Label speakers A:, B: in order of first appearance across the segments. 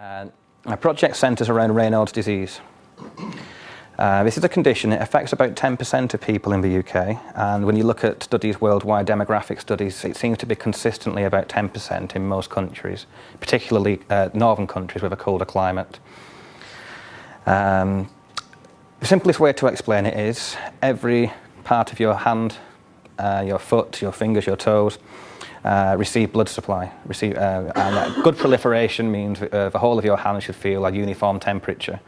A: My project centres around Raynaud's disease. This is a condition. It affects about 10% of people in the UK, and when you look at studies, worldwide demographic studies, it seems to be consistently about 10% in most countries, particularly northern countries with a colder climate. The simplest way to explain it is every part of your hand, your foot, your fingers, your toes, receive blood supply. And good proliferation means the whole of your hand should feel a uniform temperature.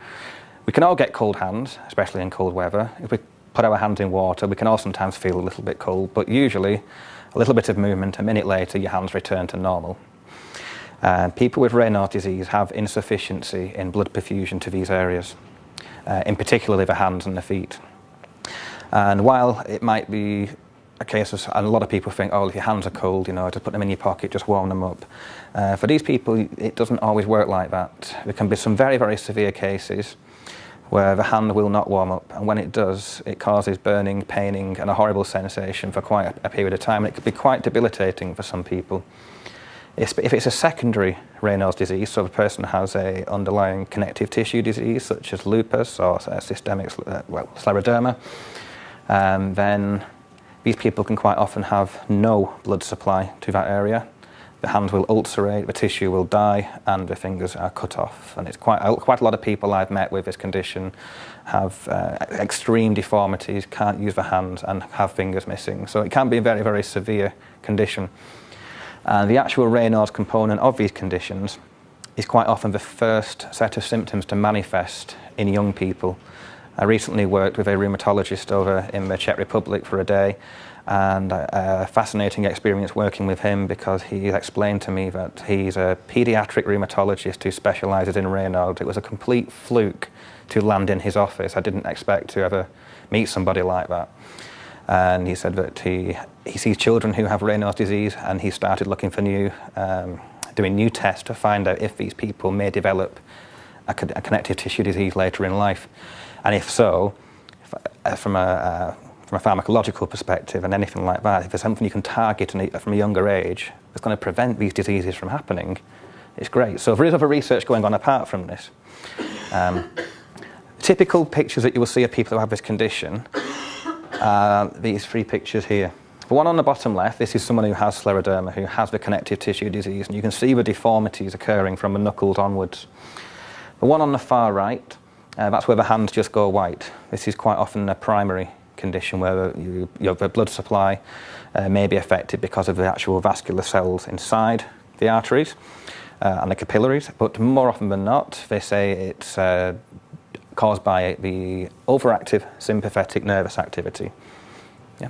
A: We can all get cold hands, especially in cold weather. If we put our hands in water, we can all sometimes feel a little bit cold, but usually a little bit of movement, a minute later, your hands return to normal. People with Raynaud's disease have insufficiency in blood perfusion to these areas, in particular the hands and the feet. And while it might be a case of, and a lot of people think, oh, if your hands are cold, you know, just put them in your pocket, just warm them up. For these people, it doesn't always work like that. There can be some very, very severe cases where the hand will not warm up, and when it does, it causes burning, paining, and a horrible sensation for quite a period of time. It could be quite debilitating for some people. If it's a secondary Raynaud's disease, so the person has an underlying connective tissue disease, such as lupus or systemic scleroderma, then these people can quite often have no blood supply to that area. The hands will ulcerate, the tissue will die, and the fingers are cut off. And it's quite a lot of people I've met with this condition have extreme deformities, can't use the hands, and have fingers missing. So it can be a very, very severe condition. And the actual Raynaud's component of these conditions is quite often the first set of symptoms to manifest in young people. I recently worked with a rheumatologist over in the Czech Republic for a day, and a fascinating experience working with him because he explained to me that he's a paediatric rheumatologist who specialises in Raynaud's. It was a complete fluke to land in his office. I didn't expect to ever meet somebody like that. And he said that he sees children who have Raynaud's disease, and he started looking for doing new tests to find out if these people may develop a connective tissue disease later in life. And if so, from a pharmacological perspective and anything like that, if there's something you can target from a younger age that's going to prevent these diseases from happening, it's great. So there is other research going on apart from this. Typical pictures that you will see of people who have this condition are these three pictures here. The one on the bottom left, this is someone who has scleroderma, who has the connective tissue disease, and you can see the deformities occurring from the knuckles onwards. The one on the far right, that's where the hands just go white. This is quite often a primary condition where the blood supply may be affected because of the actual vascular cells inside the arteries and the capillaries, but more often than not, they say it's caused by the overactive sympathetic nervous activity. Yeah.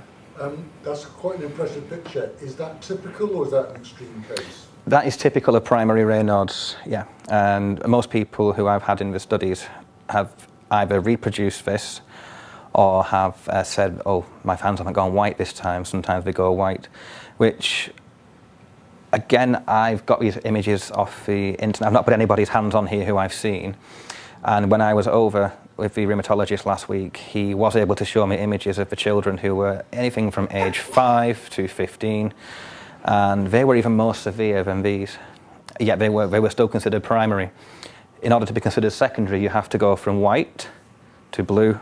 B: That's quite an impressive picture. Is that typical or is that an extreme case?
A: That is typical of primary Raynaud's, yeah. And most people who I've had in the studies have either reproduced this or have said, oh, my hands haven't gone white this time. Sometimes they go white, which, again, I've got these images off the internet. I've not put anybody's hands on here who I've seen. And when I was over with the rheumatologist last week, he was able to show me images of the children who were anything from age 5 to 15, and they were even more severe than these. Yet they were still considered primary. In order to be considered secondary, you have to go from white to blue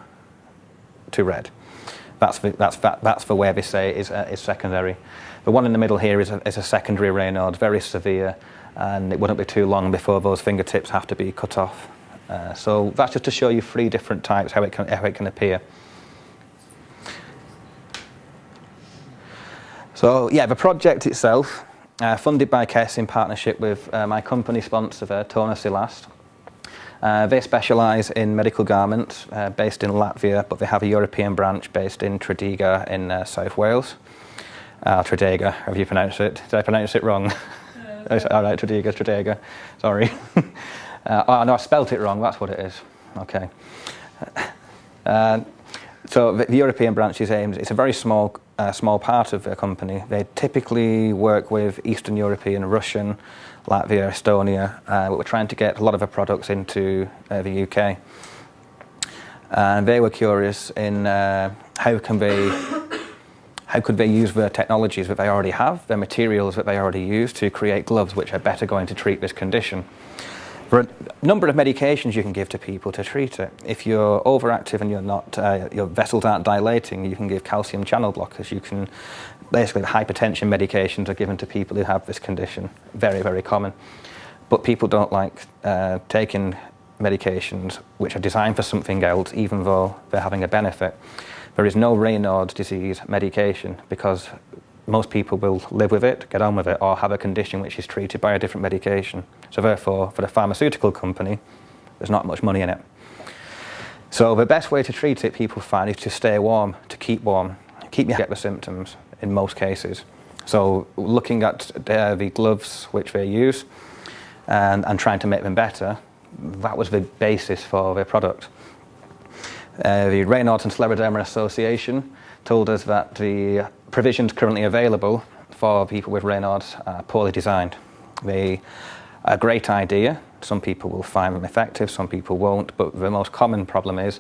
A: to red. That's the way they say is secondary. The one in the middle here is a secondary Raynaud's, very severe, and it wouldn't be too long before those fingertips have to be cut off. So that's just to show you three different types, how it can appear. So yeah, the project itself, funded by KESS in partnership with my company sponsor there, Tona Silast. They specialise in medical garments based in Latvia, but they have a European branch based in Tredegar in South Wales. Tredegar, have you pronounced it? Did I pronounce it wrong? All right, Tredegar, sorry. Oh, no, I spelt it wrong, that's what it is. Okay. So the European branch is aimed, it's a very small part of the company. They typically work with Eastern European, Russian, Latvia, Estonia, but we're trying to get a lot of the products into the UK. And they were curious in how could they use the technologies that they already have, the materials that they already use to create gloves which are better going to treat this condition. There are a number of medications you can give to people to treat it. If you're overactive and you're not, your vessels aren't dilating, you can give calcium channel blockers. You can, basically, the hypertension medications are given to people who have this condition. Very, very common. But people don't like taking medications which are designed for something else, even though they're having a benefit. There is no Raynaud's disease medication because most people will live with it, get on with it, or have a condition which is treated by a different medication. So therefore, for the pharmaceutical company, there's not much money in it. So the best way to treat it, people find, is to stay warm, to keep warm, keep you get the symptoms in most cases. So looking at the gloves which they use and trying to make them better, that was the basis for the product. The Raynaud's and Scleroderma Association told us that the provisions currently available for people with Raynaud's are poorly designed. They are a great idea. Some people will find them effective, some people won't, but the most common problem is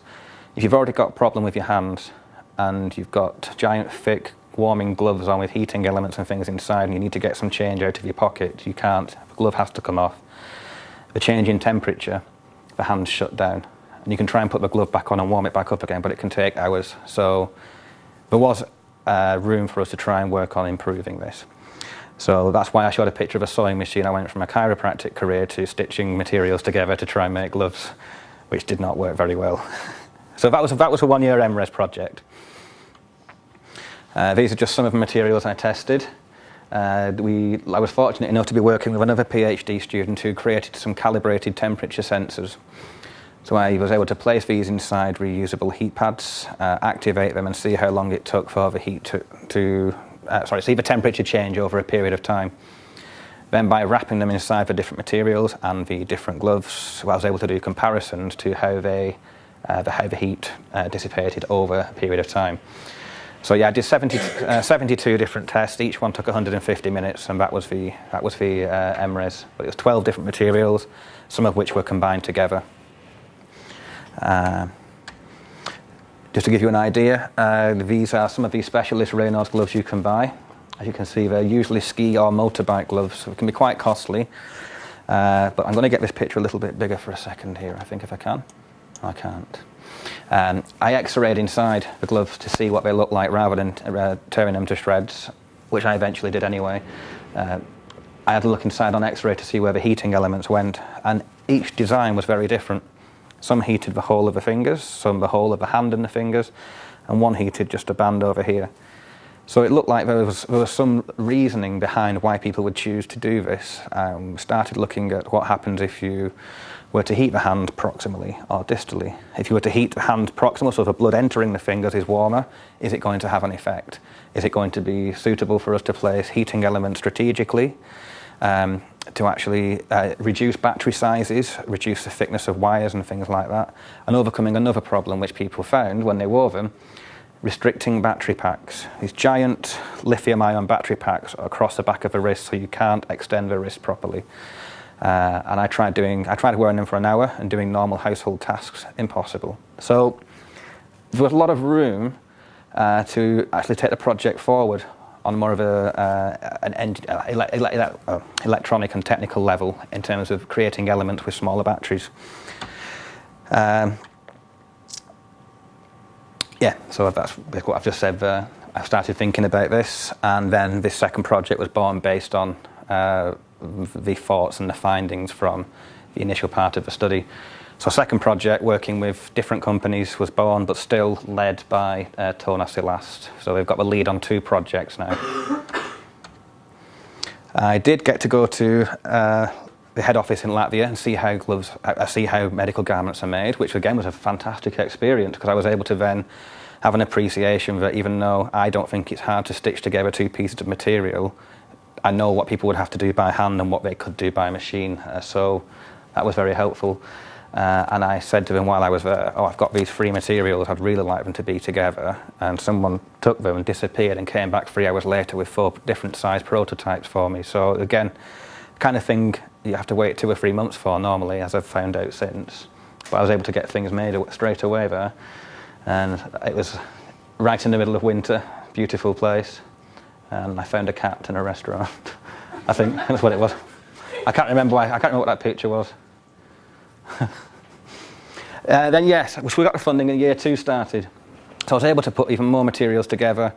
A: if you've already got a problem with your hands and you've got giant, thick, warming gloves on with heating elements and things inside and you need to get some change out of your pocket, you can't. The glove has to come off. The change in temperature, the hands shut down. And you can try and put the glove back on and warm it back up again, but it can take hours. So there was room for us to try and work on improving this. So that's why I showed a picture of a sewing machine. I went from a chiropractic career to stitching materials together to try and make gloves, which did not work very well. So that was a one-year MRes project. These are just some of the materials I tested. I was fortunate enough to be working with another PhD student who created some calibrated temperature sensors. So I was able to place these inside reusable heat pads, activate them and see how long it took for the heat see the temperature change over a period of time. Then by wrapping them inside the different materials and the different gloves, I was able to do comparisons to how the heat dissipated over a period of time. So yeah, I did 72 different tests. Each one took 150 minutes, and that was the MRes. But it was 12 different materials, some of which were combined together. Just to give you an idea, these are some of these specialist Raynaud's gloves you can buy. As you can see, they're usually ski or motorbike gloves, so it can be quite costly. But I'm going to get this picture a little bit bigger for a second here, I think, if I can. I can't. I X-rayed inside the gloves to see what they look like rather than tearing them to shreds, which I eventually did anyway. I had a look inside on X-ray to see where the heating elements went, and each design was very different. Some heated the whole of the fingers, some the whole of the hand and the fingers, and one heated just a band over here. So it looked like there was some reasoning behind why people would choose to do this. Started looking at what happens if you were to heat the hand proximally or distally. If you were to heat the hand proximal, so the blood entering the fingers is warmer, is it going to have an effect? Is it going to be suitable for us to place heating elements strategically? To actually reduce battery sizes, reduce the thickness of wires and things like that, and overcoming another problem which people found when they wore them, restricting battery packs. These giant lithium-ion battery packs across the back of the wrist, so you can't extend the wrist properly. And I tried wearing them for an hour and doing normal household tasks, impossible. So there was a lot of room to actually take the project forward on more of an electronic and technical level in terms of creating elements with smaller batteries. Yeah, so that's what I've just said there. I started thinking about this, and then this second project was born based on the thoughts and the findings from the initial part of the study. So second project, working with different companies, was born, but still led by Tona Silast. So we've got the lead on 2 projects now. I did get to go to the head office in Latvia and see how medical garments are made, which again was a fantastic experience because I was able to then have an appreciation that even though I don't think it's hard to stitch together 2 pieces of material, I know what people would have to do by hand and what they could do by machine. So that was very helpful. And I said to them while I was there, I've got these 3 materials, I'd really like them to be together. And someone took them and disappeared and came back 3 hours later with 4 different size prototypes for me. So again, kind of thing you have to wait 2 or 3 months for normally, as I've found out since. But I was able to get things made straight away there. And it was right in the middle of winter, beautiful place. And I found a cat in a restaurant. I think that's what it was. I can't remember what that picture was. Then yes, we got the funding and year 2 started. So I was able to put even more materials together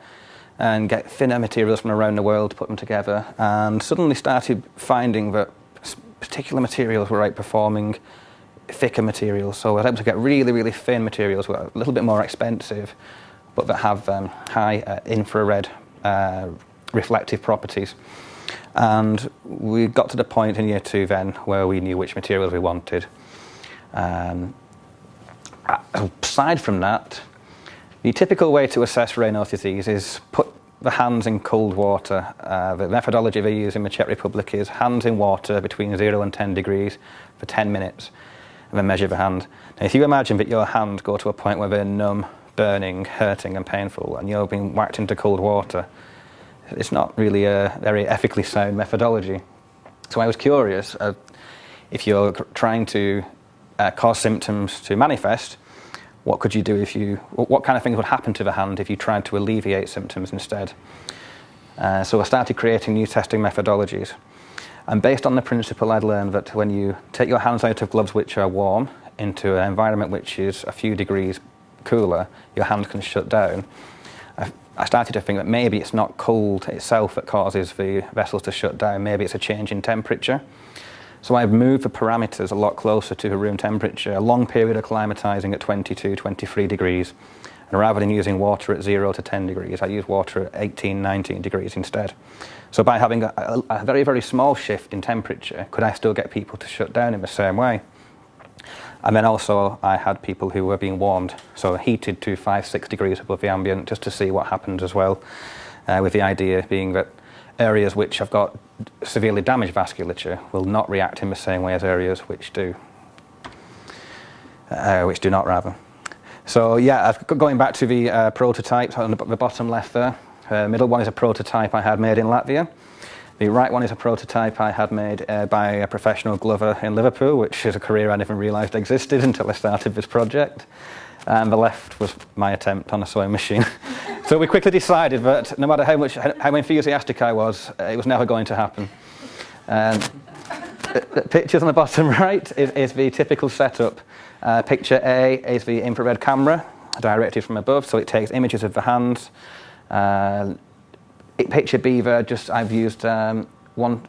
A: and get thinner materials from around the world to put them together, and suddenly started finding that particular materials were outperforming thicker materials. So I was able to get really, really thin materials that are a little bit more expensive, but that have high infrared reflective properties. And we got to the point in year 2 then where we knew which materials we wanted. Aside from that, the typical way to assess Raynaud's disease is put the hands in cold water. The methodology they use in the Czech Republic is hands in water between 0 and 10 degrees for 10 minutes, and then measure the hand. Now, if you imagine that your hands go to a point where they're numb, burning, hurting and painful, and you're being whacked into cold water, it's not really a very ethically sound methodology. So I was curious, if you're trying to cause symptoms to manifest, what could you do what kind of things would happen to the hand if you tried to alleviate symptoms instead? So I started creating new testing methodologies. And based on the principle, I'd learned that when you take your hands out of gloves which are warm into an environment which is a few degrees cooler, your hand can shut down. I started to think that maybe it's not cold itself that causes the vessels to shut down, maybe it's a change in temperature. So I've moved the parameters a lot closer to the room temperature, a long period acclimatizing at 22, 23 degrees. And rather than using water at 0 to 10 degrees, I use water at 18, 19 degrees instead. So by having a very, very small shift in temperature, could I still get people to shut down in the same way? And then also I had people who were being warmed, so heated to 5, 6 degrees above the ambient, just to see what happens as well, with the idea being that areas which have got severely damaged vasculature will not react in the same way as areas which do not rather. So yeah, going back to the prototype on the bottom left there, the middle one is a prototype I had made in Latvia. The right one is a prototype I had made by a professional glover in Liverpool, which is a career I never realised existed until I started this project. And the left was my attempt on a sewing machine. So we quickly decided that no matter how enthusiastic I was, it was never going to happen. The pictures on the bottom right is the typical setup. Picture A is the infrared camera directed from above, so it takes images of the hands. Picture B there, I've used one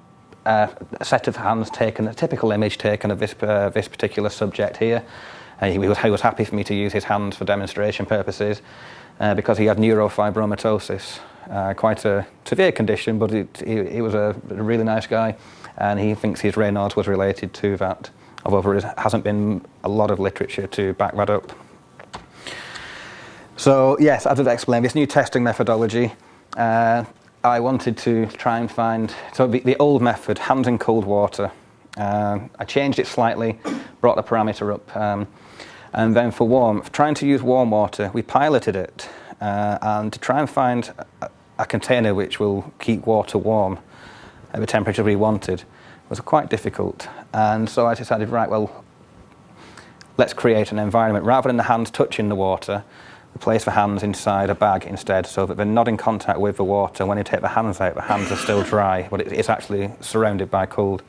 A: set of hands taken, a typical image taken of this particular subject here. He was happy for me to use his hands for demonstration purposes because he had neurofibromatosis, quite a severe condition, but he was a really nice guy, and he thinks his Raynaud's was related to that, although there hasn't been a lot of literature to back that up. So yes, as I've explained, this new testing methodology, I wanted to try and find, so the old method, hands in cold water, I changed it slightly, brought the parameter up, and then for warm, trying to use warm water, we piloted it, and to try and find a container which will keep water warm at the temperature we wanted was quite difficult. And so I decided, right, well, let's create an environment. Rather than the hands touching the water, we place the hands inside a bag instead, so that they're not in contact with the water. When you take the hands out, the hands are still dry, but it's actually surrounded by cold.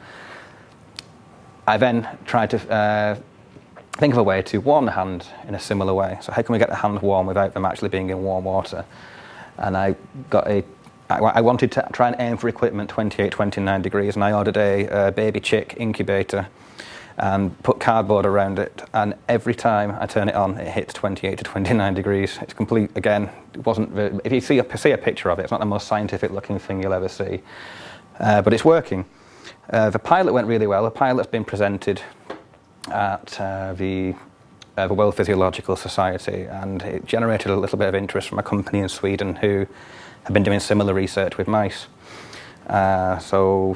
A: I then tried to think of a way to warm the hand in a similar way. So how can we get the hand warm without them actually being in warm water? And I wanted to try and aim for equipment 28, 29 degrees, and I ordered a baby chick incubator and put cardboard around it, and every time I turn it on, it hits 28 to 29 degrees. It's complete, again, it wasn't, if you see a picture of it, it's not the most scientific looking thing you'll ever see, but it's working. The pilot went really well. The pilot's been presented at the World Physiological Society, and it generated a little bit of interest from a company in Sweden who have been doing similar research with mice. So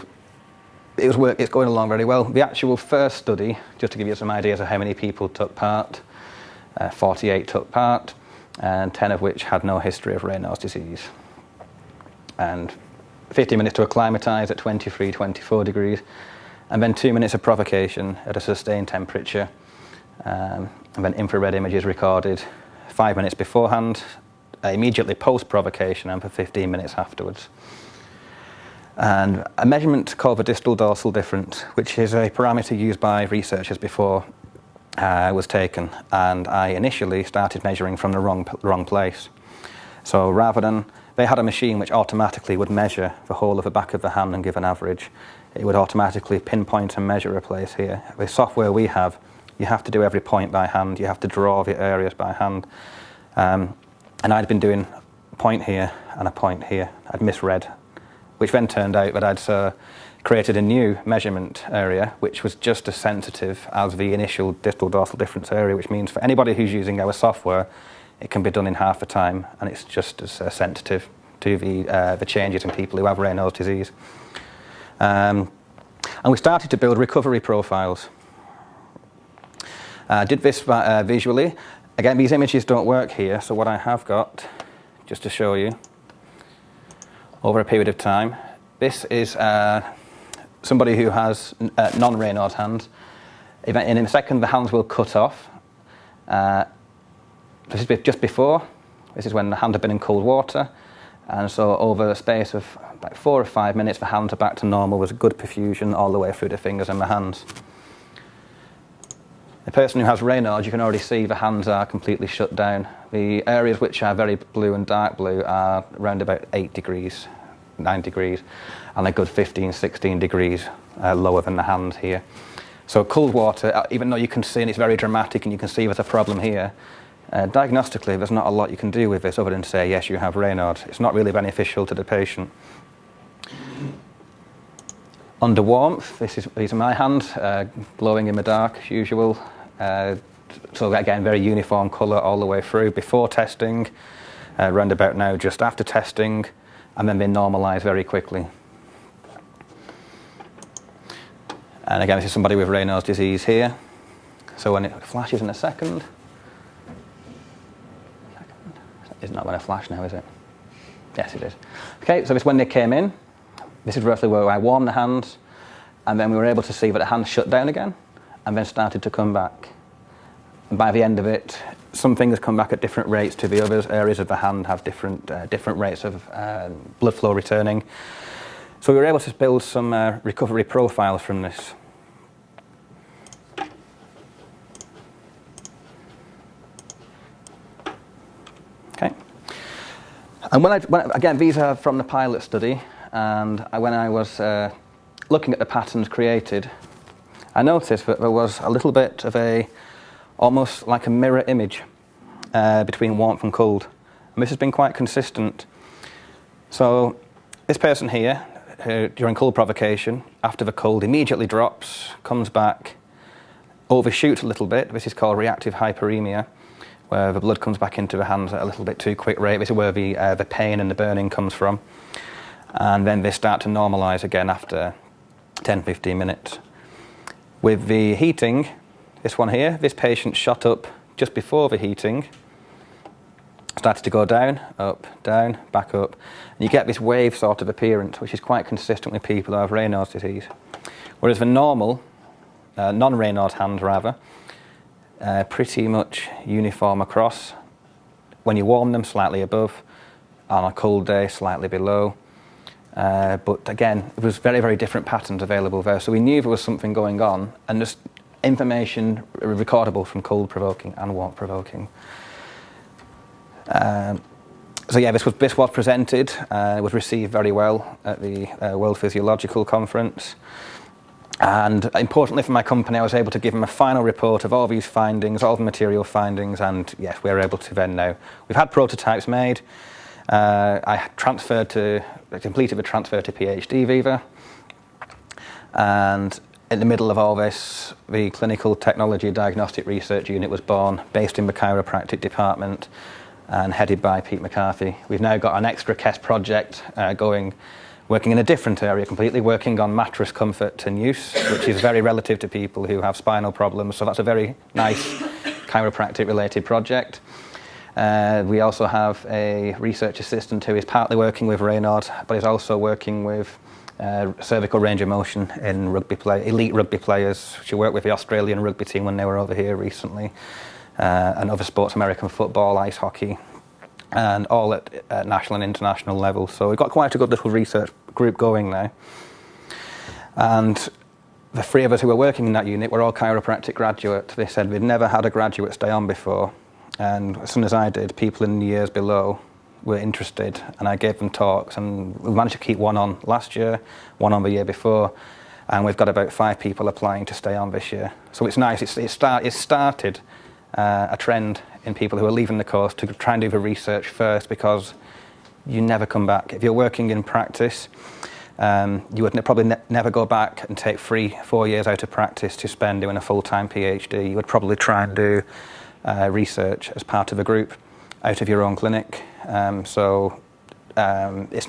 A: it's going along very well. The actual first study, just to give you some ideas of how many people took part, 48 took part, and 10 of which had no history of Raynaud's disease. And 50 minutes to acclimatise at 23, 24 degrees, and then 2 minutes of provocation at a sustained temperature, and then infrared images recorded 5 minutes beforehand, immediately post-provocation, and for 15 minutes afterwards. And a measurement called the distal dorsal difference, which is a parameter used by researchers before was taken, and I initially started measuring from the wrong place. So rather than, they had a machine which automatically would measure the whole of the back of the hand and give an average. It would automatically pinpoint and measure a place here. The software we have, you have to do every point by hand. You have to draw the areas by hand. And I'd been doing a point here and a point here. I'd misread, which then turned out that I'd created a new measurement area which was just as sensitive as the initial distal dorsal difference area, which means for anybody who's using our software, it can be done in half the time, and it's just as sensitive to the changes in people who have Raynaud's disease. And we started to build recovery profiles. Did this visually. Again, these images don't work here, so what I have got, just to show you, over a period of time, this is somebody who has non-Raynaud's hands. In a second, the hands will cut off. This is just before. This is when the hand had been in cold water. And so over a space of about 4 or 5 minutes, the hands are back to normal with good perfusion all the way through the fingers and the hands. The person who has Raynaud's, you can already see the hands are completely shut down. The areas which are very blue and dark blue are around about 8 degrees, 9 degrees, and a good 15, 16 degrees lower than the hand here. So cold water, even though you can see, and it's very dramatic, and you can see there's a problem here, diagnostically, there's not a lot you can do with this other than say, yes, you have Raynaud's. It's not really beneficial to the patient. Under warmth, these are my hands, glowing in the dark as usual. So again, very uniform colour all the way through. Before testing, round about now just after testing, and then they normalise very quickly. And again, this is somebody with Raynaud's disease here. So when it flashes in a second, it's not going to flash now, is it? Yes, it is. Okay, so this is when they came in. This is roughly where I warmed the hands, and then we were able to see that the hands shut down again, and then started to come back. And by the end of it, some fingers come back at different rates to the others. Areas of the hand have different rates of blood flow returning. So we were able to build some recovery profiles from this. Okay. And again, these are from the pilot study, and when I was looking at the patterns created, I noticed that there was a little bit of almost like a mirror image between warmth and cold. And this has been quite consistent. So this person here, during cold provocation, after the cold, immediately drops, comes back, overshoots a little bit. This is called reactive hyperemia, where the blood comes back into the hands at a little bit too quick rate. This is where the pain and the burning comes from. And then they start to normalise again after 10-15 minutes. With the heating, this one here, this patient shot up just before the heating, started to go down, up, down, back up. And you get this wave sort of appearance, which is quite consistent with people who have Raynaud's disease. Whereas the normal, non-Raynaud's hands rather, pretty much uniform across. When you warm them, slightly above. On a cold day, slightly below. But again, it was very, very different patterns available there. So we knew there was something going on, and just information recordable from cold provoking and warm provoking. So yeah, this was presented. It was received very well at the World Physiological Conference. And importantly for my company, I was able to give them a final report of all these findings, all the material findings, and yes, we're able to then now. We've had prototypes made. I completed the transfer to PhD visa, and in the middle of all this, the Clinical Technology Diagnostic Research Unit was born, based in the chiropractic department and headed by Pete McCarthy. We've now got an extra KESS project going, working in a different area completely, working on mattress comfort and use, which is very relative to people who have spinal problems, so that's a very nice chiropractic related project. We also have a research assistant who is partly working with Raynaud's, but is also working with cervical range of motion in elite rugby players. She worked with the Australian rugby team when they were over here recently, and other sports, American football, ice hockey, and all at national and international level. So we've got quite a good little research group going now. And the three of us who were working in that unit were all chiropractic graduates. They said they'd never had a graduate stay on before. And as soon as I did, people in the years below were interested, and I gave them talks, and we managed to keep one on last year, one on the year before, and we've got about 5 people applying to stay on this year. So it's nice. It started a trend in people who are leaving the course to try and do the research first, because you never come back. If you're working in practice, you would probably never go back and take 3-4 years out of practice to spend doing a full-time PhD. You would probably try and do research as part of a group out of your own clinic. It's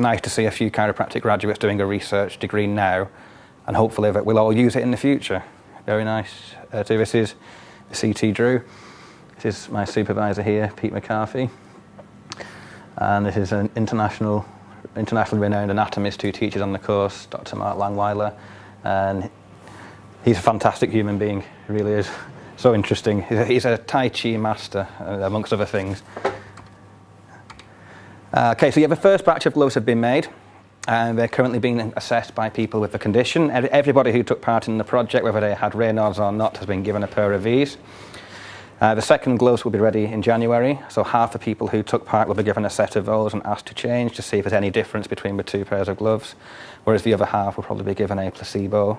A: nice to see a few chiropractic graduates doing a research degree now, and hopefully that we'll all use it in the future. Very nice. So this is CT Drew. This is my supervisor here, Pete McCarthy. And this is an internationally renowned anatomist who teaches on the course, Dr. Mark Langweiler. And he's a fantastic human being, he really is. So interesting. He's a Tai Chi master, amongst other things. Okay, so yeah, the first batch of gloves have been made, and they're currently being assessed by people with the condition. Everybody who took part in the project, whether they had Raynaud's or not, has been given a pair of these. The second gloves will be ready in January, so half the people who took part will be given a set of those and asked to change to see if there's any difference between the 2 pairs of gloves, whereas the other half will probably be given a placebo.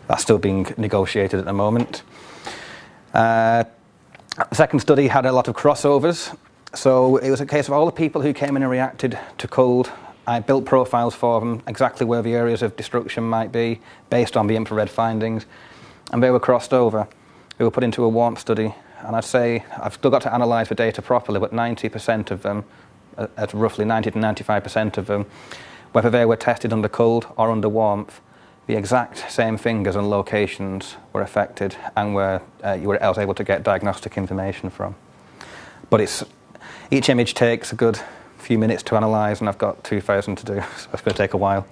A: That's still being negotiated at the moment. The second study had a lot of crossovers. So it was a case of all the people who came in and reacted to cold. I built profiles for them, exactly where the areas of destruction might be, based on the infrared findings, and they were crossed over. They were put into a warmth study, and I'd say I've still got to analyse the data properly, but 90% of them, at roughly 90 to 95% of them, whether they were tested under cold or under warmth, the exact same fingers and locations were affected, and I was able to get diagnostic information from. But each image takes a good few minutes to analyse, and I've got 2,000 to do, so it's going to take a while.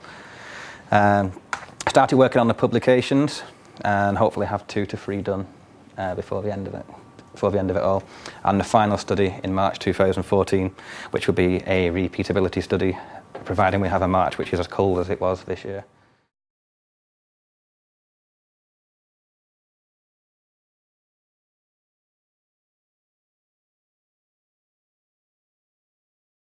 A: Started working on the publications, and hopefully have 2 to 3 done before the end of it all. And the final study in March 2014, which will be a repeatability study, providing we have a March which is as cold as it was this year.